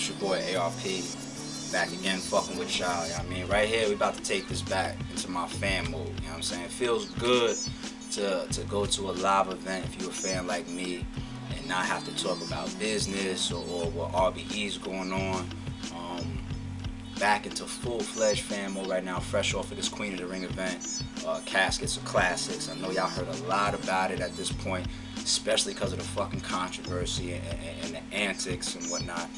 It's your boy ARP, back again fucking with y'all, you know what I mean? Right here, we about to take this back into my fan mode, you know what I'm saying? It feels good to go to a live event if you're a fan like me and not have to talk about business or what RBE's going on. Back into full-fledged fan mode right now, fresh off of this Queen of the Ring event, Caskets of Classics. I know y'all heard a lot about it at this point, especially because of the fucking controversy and the antics and whatnot.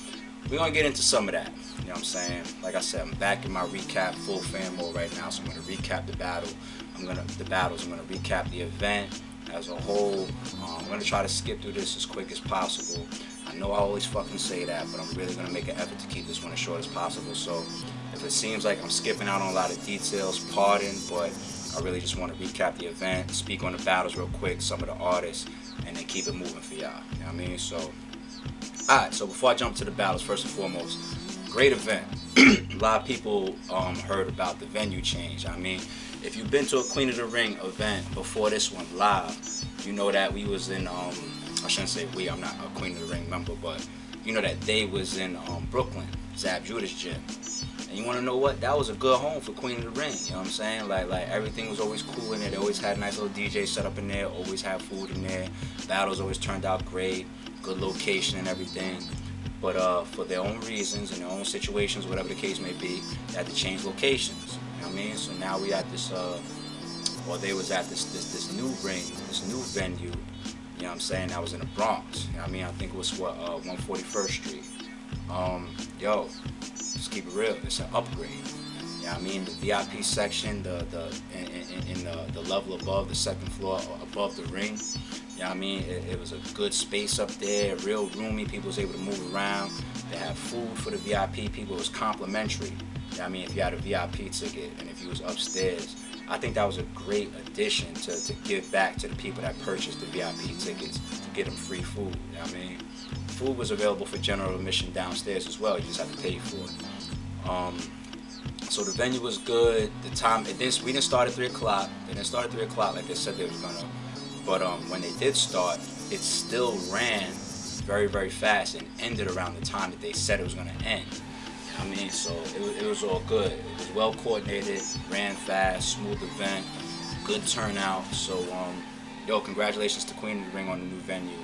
We're gonna get into some of that, you know what I'm saying? Like I said, I'm back in my recap full fan mode right now, so I'm gonna recap the battle. I'm gonna recap the event as a whole. I'm gonna try to skip through this as quick as possible. I know I always fucking say that, but I'm really gonna make an effort to keep this one as short as possible. So if it seems like I'm skipping out on a lot of details, pardon, but I really just want to recap the event, speak on the battles real quick, some of the artists, and then keep it moving for y'all. You know what I mean? So, alright, so before I jump to the battles, first and foremost, great event. A lot of people heard about the venue change. I mean, if you've been to a Queen of the Ring event before this one live, you know that we was in, I shouldn't say we, I'm not a Queen of the Ring member, but you know that they was in Brooklyn, Zab Judas gym. And you want to know what? That was a good home for Queen of the Ring, you know what I'm saying? Like everything was always cool in there. They always had a nice little DJ set up in there, always had food in there. Battles always turned out great, good location and everything. But for their own reasons and their own situations, whatever the case may be, they had to change locations, you know what I mean? So now we at this, or they was at this new ring, this new venue, you know what I'm saying? That was in the Bronx. You know what I mean? I think it was what 141st Street. Yo, just keep it real. It's an upgrade. You know what I mean? The VIP section, in the level above, the second floor above the ring. You know what I mean? It was a good space up there, real roomy. People was able to move around. They had food for the VIP people. It was complimentary. You know what I mean? If you had a VIP ticket and if you was upstairs. I think that was a great addition to give back to the people that purchased the VIP tickets, to get them free food, you know what I mean? Food was available for general admission downstairs as well, you just have to pay for it. So the venue was good, the time, we didn't start at 3 o'clock, they didn't start at 3 o'clock like they said they was gonna, but when they did start, it still ran very, very fast and ended around the time that they said it was gonna end. I mean, so it was all good. It was well coordinated, ran fast, smooth event, good turnout. So, yo, congratulations to Queen of the Ring on the new venue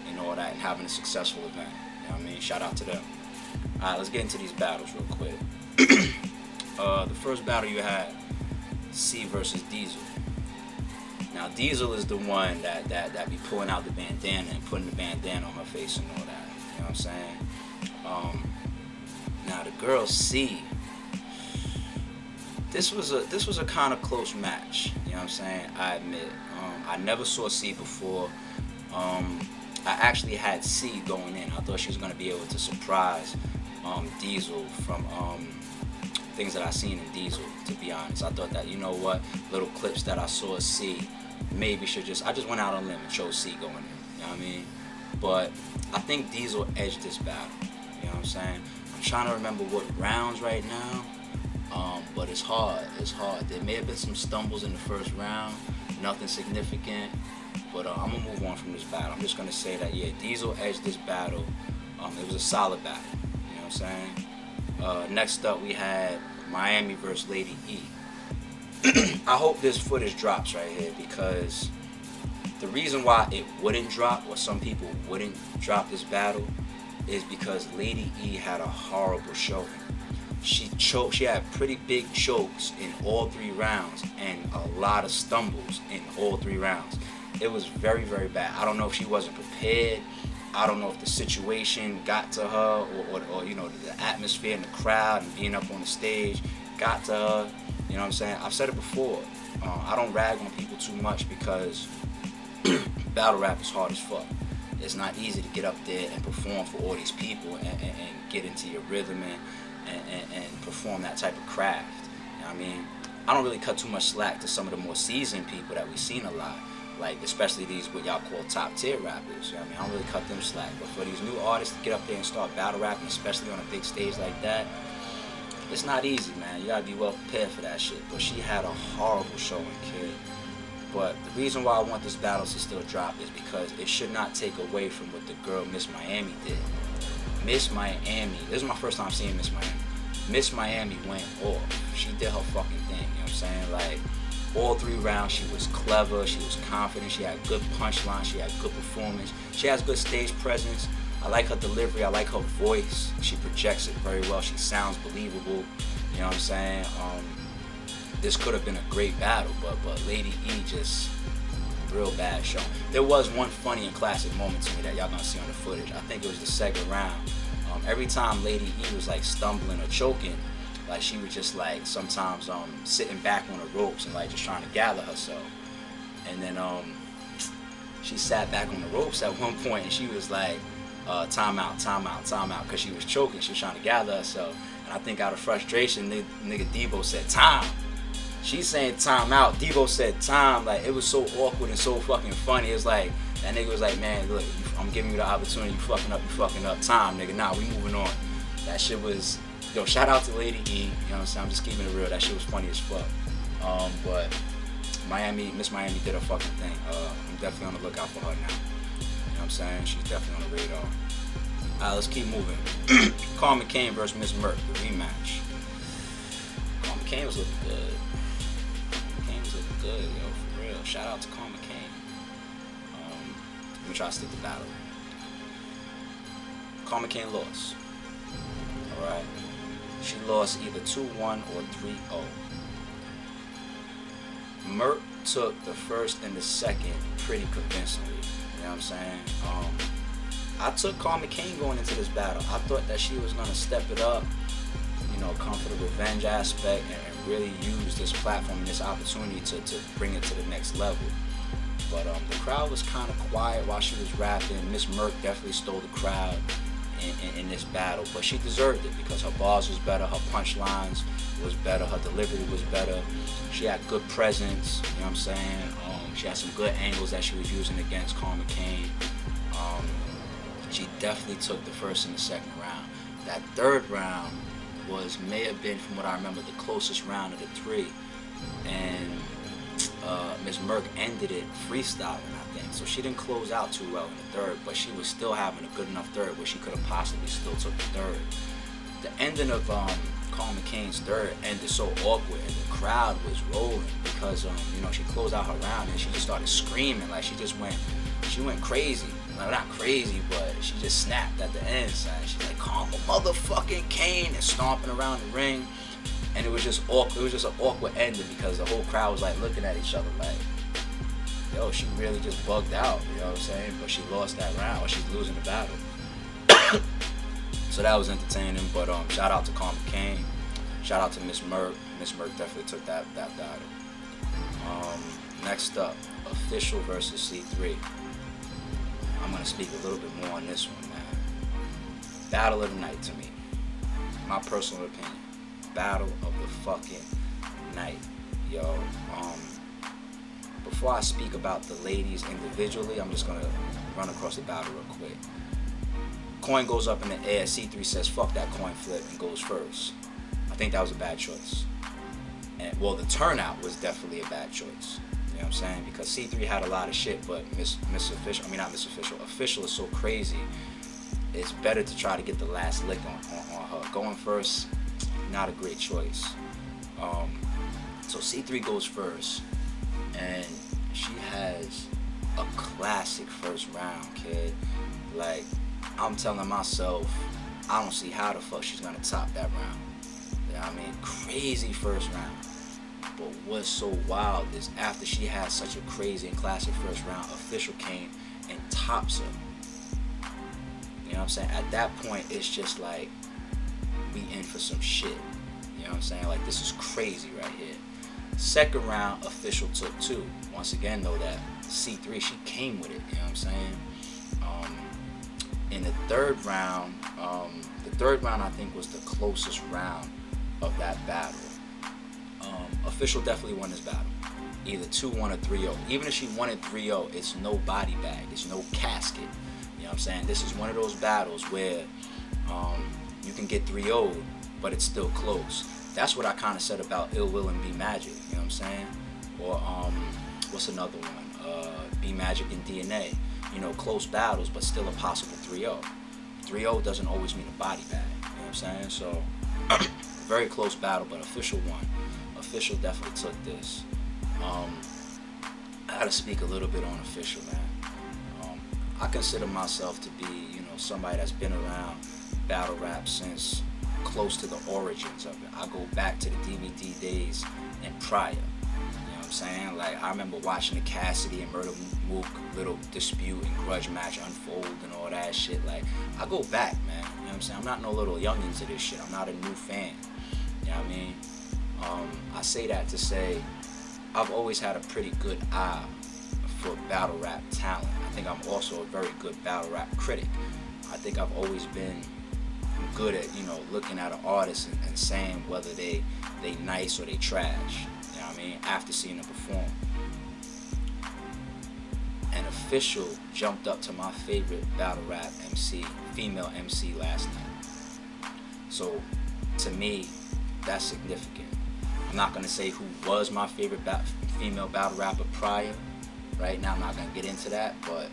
and all that, and having a successful event. You know what I mean? Shout out to them. All right, let's get into these battles real quick. The first battle you had, C versus Diesel. Now, Diesel is the one that be pulling out the bandana and putting the bandana on her face and all that. You know what I'm saying? Now the girl C, this was a kind of close match, you know what I'm saying? I admit, I never saw C before. I actually had C going in. I thought she was gonna be able to surprise Diesel from things that I seen in Diesel. To be honest, I thought that, you know what, little clips that I saw C, maybe I just went out on a limb and chose C going in. You know what I mean? But I think Diesel edged this battle. You know what I'm saying? I'm trying to remember what rounds right now, but it's hard. It's hard. There may have been some stumbles in the first round, nothing significant, but I'm gonna move on from this battle. I'm just gonna say that, yeah, Diesel edged this battle. It was a solid battle. You know what I'm saying? Next up, we had Miami versus Lady E. I hope this footage drops right here, because the reason why it wouldn't drop, or some people wouldn't drop this battle, is because Lady E had a horrible showing. She had pretty big chokes in all 3 rounds and a lot of stumbles in all 3 rounds. It was very, very bad. I don't know if she wasn't prepared. I don't know if the situation got to her, or you know, the atmosphere and the crowd and being up on the stage got to her. You know what I'm saying? I've said it before. I don't rag on people too much, because battle rap is hard as fuck. It's not easy to get up there and perform for all these people and get into your rhythm and perform that type of craft. You know what I mean? I don't really cut too much slack to some of the more seasoned people that we've seen a lot, like especially these what y'all call top tier rappers. You know what I mean? I don't really cut them slack. But for these new artists to get up there and start battle rapping, especially on a big stage like that, it's not easy, man. You gotta be well prepared for that shit. But she had a horrible showing, kid. But the reason why I want this battle to still drop is because it should not take away from what the girl Miss Miami did. Miss Miami, this is my first time seeing Miss Miami. Miss Miami went off. She did her fucking thing, you know what I'm saying? Like, all 3 rounds, she was clever, she was confident, she had good punchline, she had good performance, she has good stage presence. I like her delivery, I like her voice. She projects it very well, she sounds believable, you know what I'm saying? This could have been a great battle, but Lady E just real bad show. There was one funny and classic moment to me that y'all gonna see on the footage. I think it was the second round. Every time Lady E was like stumbling or choking, like she was just like sometimes sitting back on the ropes and like just trying to gather herself. And then she sat back on the ropes at one point and she was like, time out, because she was choking, she was trying to gather herself. And I think out of frustration, nigga Debo said time. She's saying time out. Debo said time. Like, it was so awkward and so fucking funny. It's like, that nigga was like, man, look, I'm giving you the opportunity. You fucking up. Time, nigga. Nah, we moving on. That shit was, yo, shout out to Lady E. You know what I'm saying? I'm just keeping it real. That shit was funny as fuck. But Miss Miami did her fucking thing. I'm definitely on the lookout for her now. You know what I'm saying? She's definitely on the radar. Alright, let's keep moving. Carl McCain versus Miss Merck, the rematch. Carl McCain was looking good. Good, yo, for real. Shout out to Carl McCain. Let me try to stick to battle. Carl McCain lost. Alright. She lost either 2-1 or 3-0. Merck took the first and the second pretty convincingly. You know what I'm saying? I took Carl McCain going into this battle. I thought that she was going to step it up, you know, come for the revenge aspect and really use this platform and this opportunity to bring it to the next level. But the crowd was kind of quiet while she was rapping. Miss Merck definitely stole the crowd in this battle, but she deserved it because her bars was better, her punchlines was better, her delivery was better. She had good presence, you know what I'm saying? She had some good angles that she was using against Carl McCain. She definitely took the first and the second round. That third round may have been, from what I remember, the closest round of the 3, and Miss Merck ended it freestyling, I think. So she didn't close out too well in the third, but she was still having a good enough third where she could have possibly still took the third. The ending of Carl McCain's third ended so awkward, and the crowd was rolling because you know, she closed out her round and she just started screaming, like she went crazy. No, not crazy, but she just snapped at the end, son. She's like, calm the motherfucking Kane, and stomping around the ring. And it was just awkward. It was just an awkward ending because the whole crowd was like looking at each other like, yo, she really just bugged out, you know what I'm saying? But she lost that round, or she's losing the battle. So that was entertaining, but shout out to Carl McCain. Shout out to Miss Merck. Miss Merck definitely took that battle. Next up, Official versus C3. I'm going to speak a little bit more on this one, man. Battle of the night to me. My personal opinion. Battle of the fucking night. Yo, before I speak about the ladies individually, I'm just going to run across the battle real quick. Coin goes up in the air. C3 says, fuck that coin flip, and goes first. I think that was a bad choice. And, well, the turnout was definitely a bad choice. You know what I'm saying? Because C3 had a lot of shit, but Official is so crazy. It's better to try to get the last lick on her. Going first, not a great choice. So C3 goes first, and she has a classic first round, kid. Like, I'm telling myself, I don't see how the fuck she's gonna top that round. You know what I mean? Crazy first round. But what's so wild is after she had such a crazy and classic first round, Official came and tops her. You know what I'm saying? At that point, it's just like, we in for some shit. You know what I'm saying? Like, this is crazy right here. Second round, Official took 2. Once again, though, that C3, she came with it. You know what I'm saying? In the third round, I think was the closest round of that battle. Official definitely won this battle, either 2-1 or 3-0. Even if she won it 3-0, it's no body bag, it's no casket. You know what I'm saying? This is one of those battles where you can get 3-0'd, but it's still close. That's what I kind of said about Ill Will and B Magic. You know what I'm saying? Or what's another one? B Magic and DNA. You know, close battles, but still a possible 3-0. 3-0 doesn't always mean a body bag. You know what I'm saying? So, very close battle, but Official won. Official definitely took this. I gotta speak a little bit on Official, man. I consider myself to be, you know, somebody that's been around battle rap since close to the origins of it. I go back to the DVD days and prior. You know what I'm saying? Like, I remember watching the Cassidy and Murder Mook little dispute and grudge match unfold and all that shit. Like, I go back, man. You know what I'm saying? I'm not no little youngin' to this shit. I'm not a new fan. You know what I mean? I say that to say I've always had a pretty good eye for battle rap talent. I think I'm also a very good battle rap critic. I think I've always been good at, you know, looking at an artist and saying whether they nice or they trash. You know what I mean? After seeing them perform. And Official jumped up to my favorite battle rap MC, female MC last night. So to me, that's significant. I'm not gonna say who was my favorite female battle rapper prior. Right now, I'm not gonna get into that, but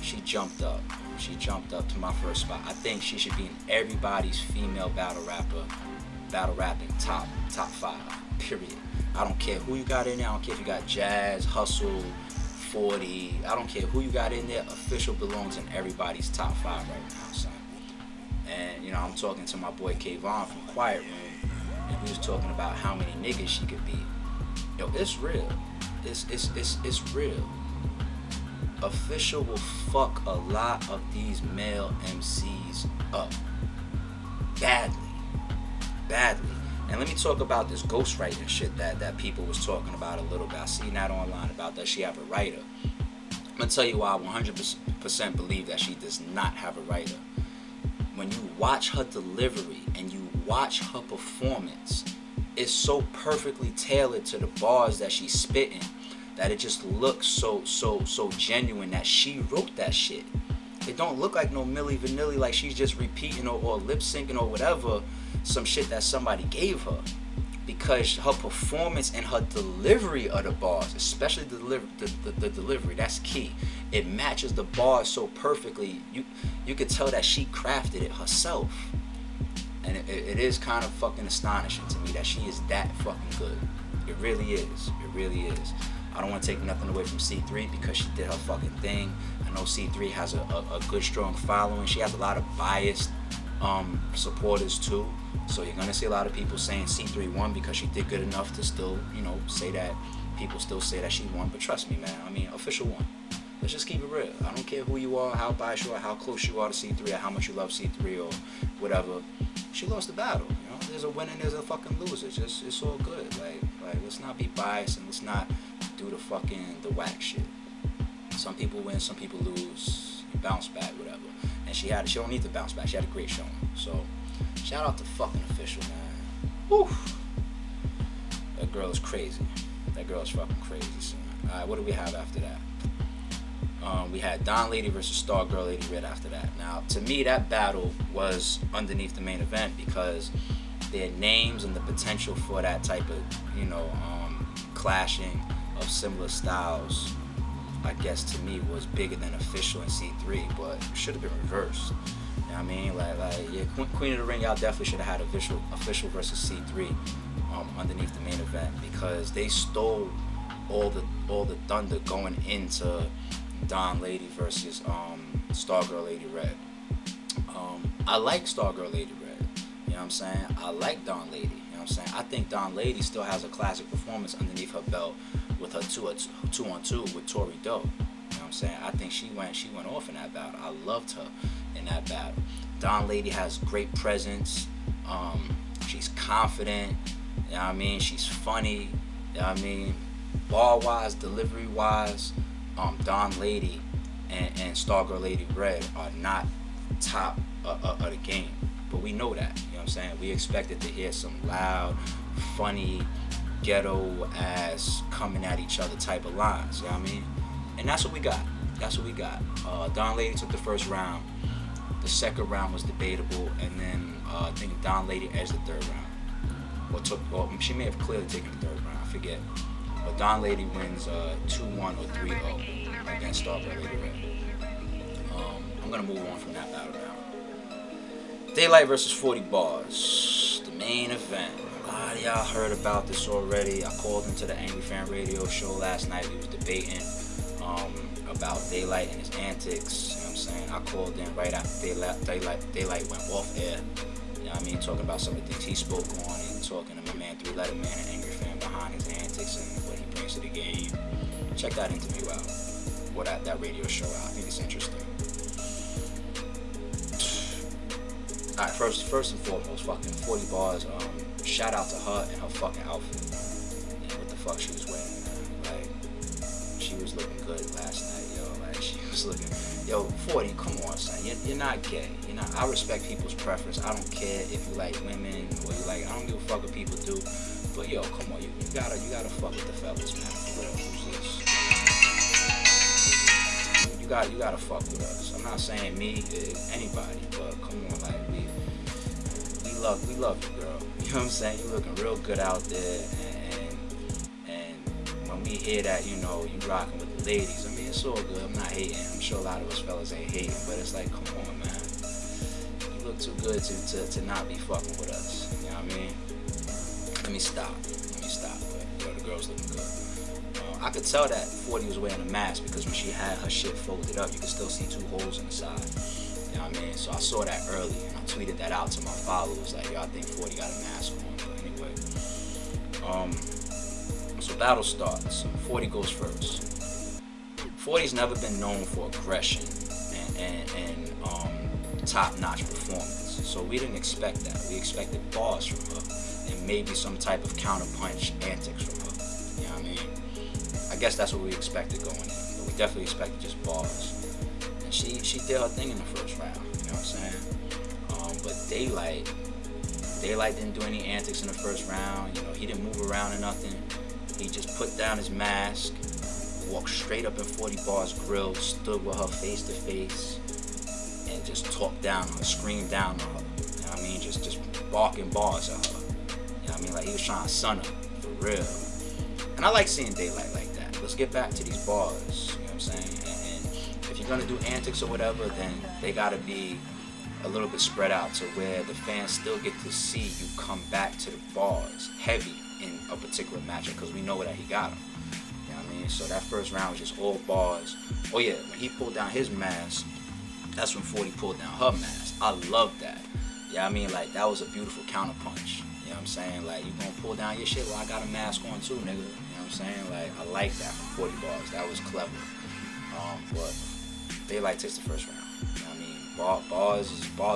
she jumped up. She jumped up to my first spot. I think she should be in everybody's female battle rapping top 5. Period. I don't care who you got in there. I don't care if you got Jazz, Hustle, 40. I don't care who you got in there. Official belongs in everybody's top 5 right now, son. And you know, I'm talking to my boy Kayvon from Quiet Room, and we was talking about how many niggas she could beat. Yo, it's real. It's real. Official will fuck a lot of these male MCs up. Badly. And let me talk about this ghostwriting shit that people was talking about a little bit. I seen that online about that she have a writer. I'm gonna tell you why I 100% believe that she does not have a writer. When you watch her delivery and you watch her performance, it's so perfectly tailored to the bars that she's spitting that it just looks so genuine that she wrote that shit. It don't look like no Milli Vanilli, like she's just repeating or lip syncing or whatever, some shit that somebody gave her. Because her performance and her delivery of the bars, especially the delivery, that's key. It matches the bars so perfectly. You could tell that she crafted it herself. And it is kind of fucking astonishing to me that she is that fucking good. It really is. It really is. I don't want to take nothing away from C3 because she did her fucking thing. I know C3 has a good, strong following. She has a lot of biased supporters too. So you're going to see a lot of people saying C3 won because she did good enough to still, you know, say that. People still say that she won. But trust me, man. I mean, Official won. Let's just keep it real. I don't care who you are, how biased you are, how close you are to C3, or how much you love C3 or whatever. She lost the battle. You know, there's a winner and there's a fucking loser. It's all good. Like let's not be biased and let's not do the whack shit. Some people win, some people lose. You bounce back, whatever. And she don't need to bounce back. She had a great showing. So shout out to fucking Official, man. Whew. That girl is crazy. That girl is fucking crazy, son. Alright, what do we have after that? We had Don Lady versus Star Girl Lady Red after that. Now, to me, that battle was underneath the main event because their names and the potential for that type of, you know, clashing of similar styles, I guess to me was bigger than Official and C3, but it should have been reversed. You know what I mean? Like yeah, Queen of the Ring, y'all definitely should have had Official versus C3 underneath the main event because they stole all the thunder going into Don Lady versus Stargirl Lady Red. I like Stargirl Lady Red. You know what I'm saying? I like Don Lady. You know what I'm saying? I think Don Lady still has a classic performance underneath her belt with her 2-on-2 with Tori Doe. You know what I'm saying? I think she went off in that battle. I loved her in that battle. Don Lady has great presence. She's confident. You know what I mean? She's funny. You know what I mean? Bar-wise, delivery-wise, Don Lady and Stargirl Lady Red are not top of the game. But we know that. You know what I'm saying? We expected to hear some loud, funny, ghetto-ass, coming at each other type of lines. You know what I mean? And that's what we got. That's what we got. Don Lady took the first round. The second round was debatable. And then I think Don Lady edged the third round. Or she may have clearly taken the third round. I forget. But Don Lady wins 2-1 or 3-0 against Stargirl Lady Red. I'm going to move on from that battle now. Daylight versus 40 Bars, the main event. A lot of y'all heard about this already. I called into the Angry Fan Radio show last night. We was debating about Daylight and his antics. You know what I'm saying? I called in right after Daylight went off air. You know what I mean? Talking about some of the things he spoke on and talking to my man 3 Letter Man, an Angry Fan, behind his antics and what he brings to the game. Check that interview out. Or that radio show out. I think it's interesting. Alright, first and foremost, fucking 40 Bars, shout out to her and her fucking outfit. And what the fuck she was wearing, man. Like, she was looking good last night, yo. Like, she was looking, yo, 40, come on, son. You're not gay. You know, I respect people's preference. I don't care if you like women or you like, I don't give a fuck what people do. But yo, come on, you gotta fuck with the fellas, man. For real, who's this? You gotta fuck with us. I'm not saying me, anybody, but come on, like, we love you, girl. You know what I'm saying? You looking real good out there, and when we hear that, you know, you rocking with the ladies, I mean, it's all good. I'm not hating. I'm sure a lot of us fellas ain't hating, but it's like, come on, man. You look too good to not be fucking with us. You know what I mean? Let me stop. But yo, the girl's looking good. I could tell that 40 was wearing a mask because when she had her shit folded up, you could still see 2 holes in the side. You know what I mean? So I saw that early and I tweeted that out to my followers like, yo, I think 40 got a mask on. But anyway, so battle starts. 40 goes first. 40's never been known for aggression and top-notch performance. So we didn't expect that. We expected bars from her and maybe some type of counter-punch antics from her. You know what I mean? I guess that's what we expected going in. But we definitely expected just bars. She did her thing in the first round, you know what I'm saying? But Daylight didn't do any antics in the first round. You know, he didn't move around or nothing. He just put down his mask, walked straight up in 40 Bars grill, stood with her face to face, and just talked down on her, screamed down on her. You know what I mean? Just barking bars at her. You know what I mean? Like he was trying to sun her, for real. And I like seeing Daylight like that. Let's get back to these bars, you know what I'm saying? If you're gonna do antics or whatever, then they gotta be a little bit spread out to where the fans still get to see you come back to the bars heavy in a particular matchup, because we know that he got him. You know what I mean? So that first round was just all bars. Oh yeah, when he pulled down his mask, that's when 40 pulled down her mask. I love that. Yeah, you know I mean, like that was a beautiful counter punch. You know what I'm saying? Like, you gonna pull down your shit? Well, I got a mask on too, nigga. You know what I'm saying? Like, I like that from 40 Bars. That was clever. But Daylight takes the first round. You know what I mean? Bars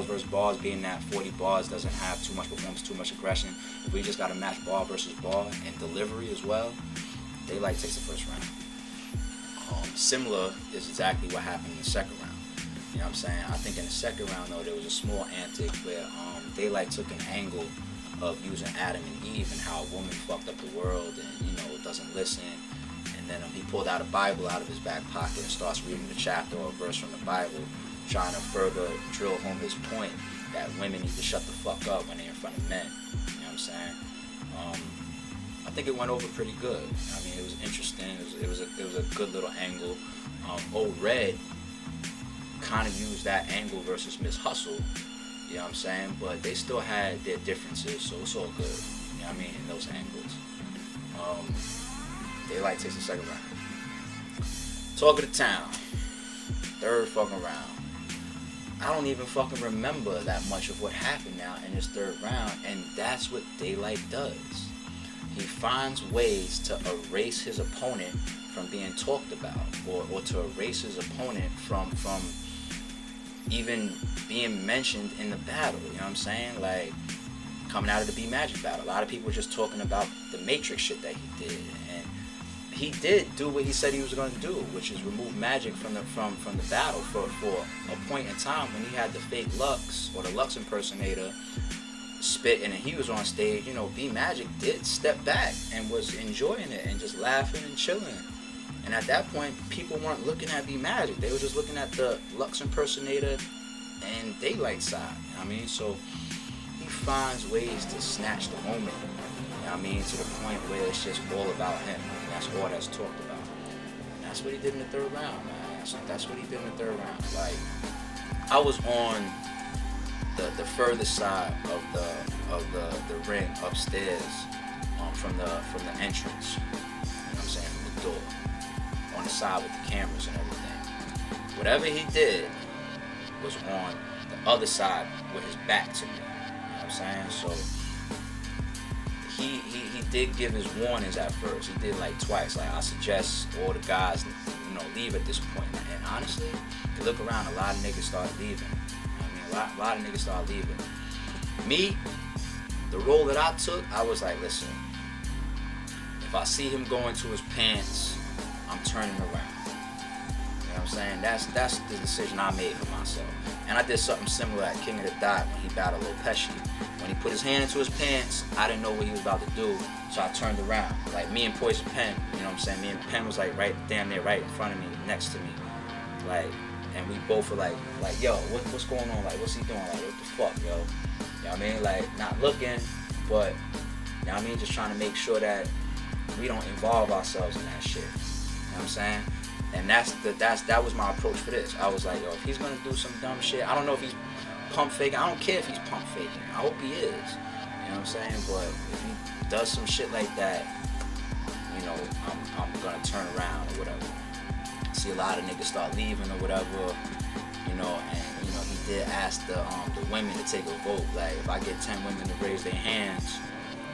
versus bars, being that 40 Bars doesn't have too much performance, too much aggression. If we just got to match bar versus bar and delivery as well, Daylight takes the first round. Similar is exactly what happened in the second round. You know what I'm saying? I think in the second round, though, there was a small antic where Daylight took an angle of using Adam and Eve and how a woman fucked up the world and, you know, doesn't listen. And then he pulled out a Bible out of his back pocket and starts reading the chapter or a verse from the Bible, trying to further drill home his point that women need to shut the fuck up when they're in front of men. You know what I'm saying? I think it went over pretty good. I mean, it was interesting. It was a good little angle. Old Red kind of used that angle versus Miss Hustle. You know what I'm saying? But they still had their differences, so it's all good. You know what I mean? In those angles. Daylight takes the second round. Talk of the town. Third fucking round. I don't even fucking remember that much of what happened now in this third round, and that's what Daylight does. He finds ways to erase his opponent from being talked about, or to erase his opponent from even being mentioned in the battle. You know what I'm saying? Like, coming out of the B Magic battle, a lot of people were just talking about the Matrix shit that he did, and he did do what he said he was going to do, which is remove Magic from the battle for a point in time when he had the fake Lux or the Lux impersonator spit, and he was on stage. You know, B Magic did step back and was enjoying it and just laughing and chilling. And at that point, people weren't looking at B Magic; they were just looking at the Lux impersonator and Daylight side. You know what I mean? So he finds ways to snatch the moment. You know what I mean? To the point where it's just all about him. And that's all that's talked about. And that's what he did in the third round, man. That's what he did in the third round. Like, I was on the further side of the ring upstairs, from the entrance. You know what I'm saying? From the door, on the side with the cameras and everything. Whatever he did was on the other side with his back to me. You know what I'm saying? So he did give his warnings at first. He did like twice. Like, I suggest all the guys, you know, leave at this point. And honestly, if you look around, a lot of niggas started leaving. I mean, a lot of niggas started leaving. Me, the role that I took, I was like, listen, if I see him go into his pants, I'm turning around. You know what I'm saying? That's the decision I made for myself. And I did something similar at King of the Dot when he battled Lil Pesci. When he put his hand into his pants, I didn't know what he was about to do, so I turned around. Like, me and Poison Pen, you know what I'm saying? Me and Pen was like right damn near right in front of me, next to me. Like, and we both were like, yo, what's going on? Like, what's he doing? Like, what the fuck, yo? You know what I mean? Like, not looking, but, you know what I mean? Just trying to make sure that we don't involve ourselves in that shit. You know what I'm saying? And that was my approach for this. I was like, yo, if he's gonna do some dumb shit, I don't know if he's pump faking. I don't care if he's pump faking. I hope he is. You know what I'm saying? But if he does some shit like that, you know, I'm gonna turn around or whatever. See a lot of niggas start leaving or whatever, you know, and you know, he did ask the women to take a vote. Like, if I get 10 women to raise their hands,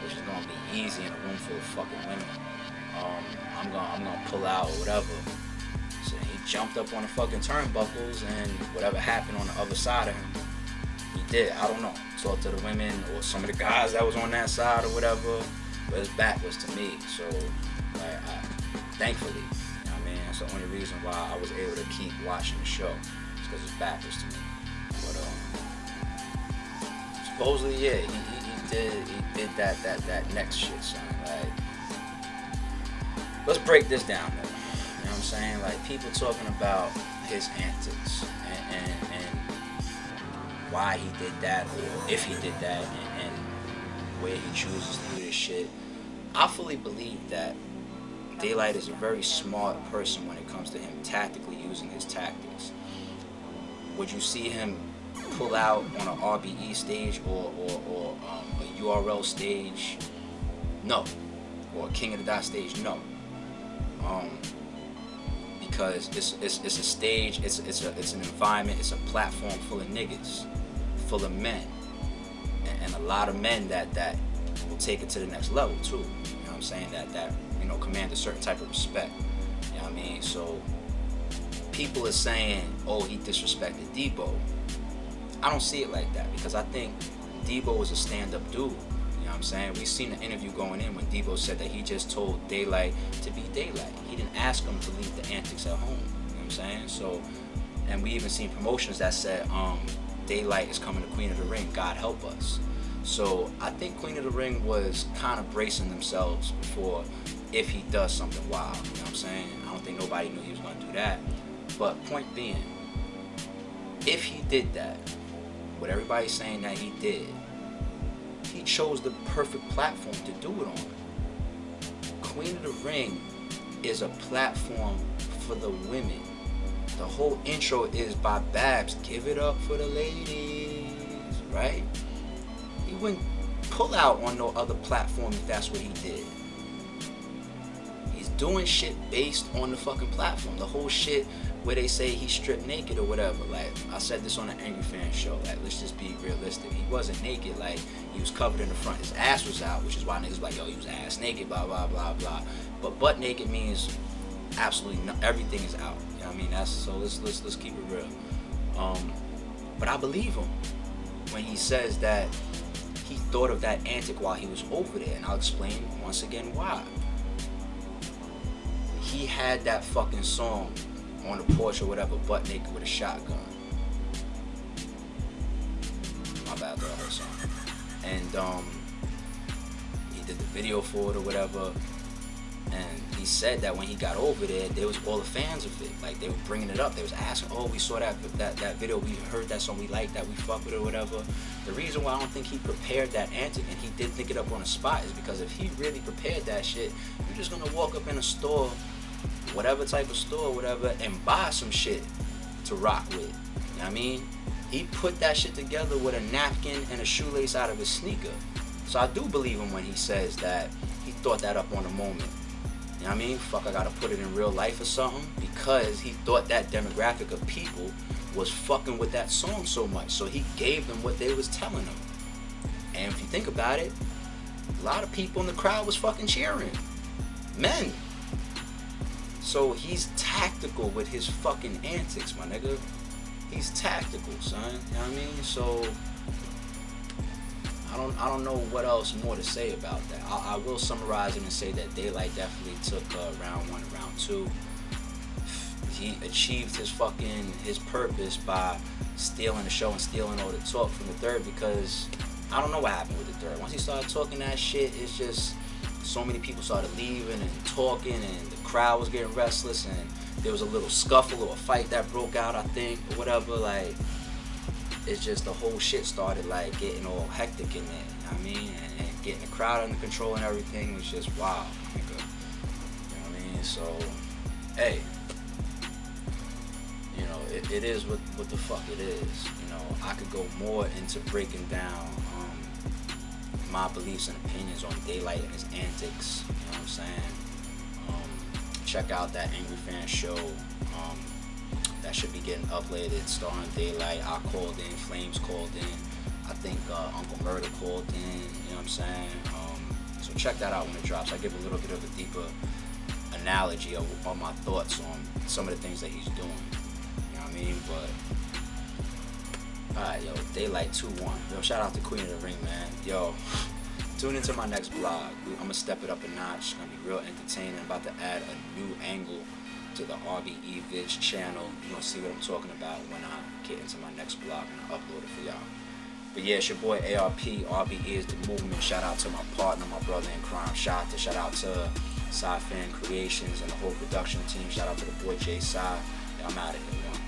which is gonna be easy in a room full of fucking women, I'm gonna pull out or whatever. So he jumped up on the fucking turnbuckles, and whatever happened on the other side of him, he did. I don't know. Talk to the women or some of the guys that was on that side or whatever, but his back was to me. So, like, thankfully, you know what I mean? That's the only reason why I was able to keep watching the show. It's because his back was to me. But supposedly, yeah, he did that next shit, son. Like, let's break this down though. You know what I'm saying? Like, people talking about his antics and why he did that, or if he did that, and where he chooses to do this shit. I fully believe that Daylyt is a very smart person when it comes to him tactically using his tactics. Would you see him pull out on an RBE stage or a URL stage? No. Or a King of the Dot stage? No. Because it's a stage, it's an environment, it's a platform full of niggas, full of men, and a lot of men that will take it to the next level too. You know what I'm saying? That you know, command a certain type of respect. You know what I mean? So people are saying, oh, he disrespected Debo. I don't see it like that, because I think Debo was a stand-up dude. You know what I'm saying? We seen the interview going in when Debo said that he just told Daylyt to be Daylyt. He didn't ask him to leave the antics at home. You know what I'm saying? So, and we even seen promotions that said, Daylyt is coming to Queen of the Ring, God help us. So I think Queen of the Ring was kind of bracing themselves for if he does something wild. You know what I'm saying? I don't think nobody knew he was going to do that. But point being, if he did that, what everybody's saying that he did, he chose the perfect platform to do it on. Queen of the Ring is a platform for the women. The whole intro is by Babs. Give it up for the ladies, right? He wouldn't pull out on no other platform if that's what he did. He's doing shit based on the fucking platform. The whole shit where they say he stripped naked or whatever. Like, I said this on the Angry Fan show. Like, let's just be realistic. He wasn't naked. Like, he was covered in the front. His ass was out, which is why niggas like, yo, he was ass naked, blah, blah, blah, blah. But butt naked means absolutely everything is out. You know what I mean? That's, so let's keep it real. But I believe him when he says that he thought of that antic while he was over there, and I'll explain once again why. He had that fucking song on the porch or whatever, butt naked with a shotgun. My bad, though, that song. And he did the video for it or whatever. And he said that when he got over there was all the fans of it. Like, they were bringing it up. They was asking, oh, we saw that video, we heard that song, we liked that, we fucked with it or whatever. The reason why I don't think he prepared that antic and he did think it up on the spot is because if he really prepared that shit, you're just gonna walk up in a store, whatever type of store, whatever, and buy some shit to rock with. You know what I mean? he put that shit together with a napkin and a shoelace out of his sneaker. So I do believe him when he says that he thought that up on the moment. You know what I mean? Fuck, I gotta put it in real life or something, because he thought that demographic of people was fucking with that song so much. So he gave them what they was telling them. And if you think about it, a lot of people in the crowd was fucking cheering. Men. So he's tactical with his fucking antics, my nigga. He's tactical, son. You know what I mean? So I don't know what else more to say about that. I will summarize it and say that Daylight definitely took round 1 and round 2. He achieved his purpose by stealing the show and stealing all the talk from the third, because I don't know what happened with the third. Once he started talking that shit, it's just so many people started leaving and talking, and the crowd was getting restless, and there was a little scuffle or a fight that broke out, I think, or whatever. Like, it's just the whole shit started like getting all hectic in there, you know what I mean? And getting the crowd under control and everything was just wow, nigga. You know what I mean? So, hey, you know, it is what the fuck it is. You know, I could go more into breaking down my beliefs and opinions on Daylight and his antics, you know what I'm saying? Check out that Angry Fan show. That should be getting uploaded, starring Daylight. I called in, Flames called in, I think Uncle Murder called in, you know what I'm saying? So check that out when it drops. I give a little bit of a deeper analogy of my thoughts on some of the things that he's doing, you know what I mean? But alright, yo, Daylight 2-1. Yo, shout out to Queen of the Ring, man. Yo, tune into my next vlog. I'm gonna step it up a notch. It's gonna be real entertaining. I'm about to add a new angle to the RBE Vids channel. You're gonna see what I'm talking about when I get into my next vlog and I upload it for y'all. But yeah, it's your boy ARP. RBE is the movement. Shout out to my partner, my brother in crime, Shout out to Sci Fan Creations and the whole production team. Shout out to the boy Jay Sci. I'm out of here, yo.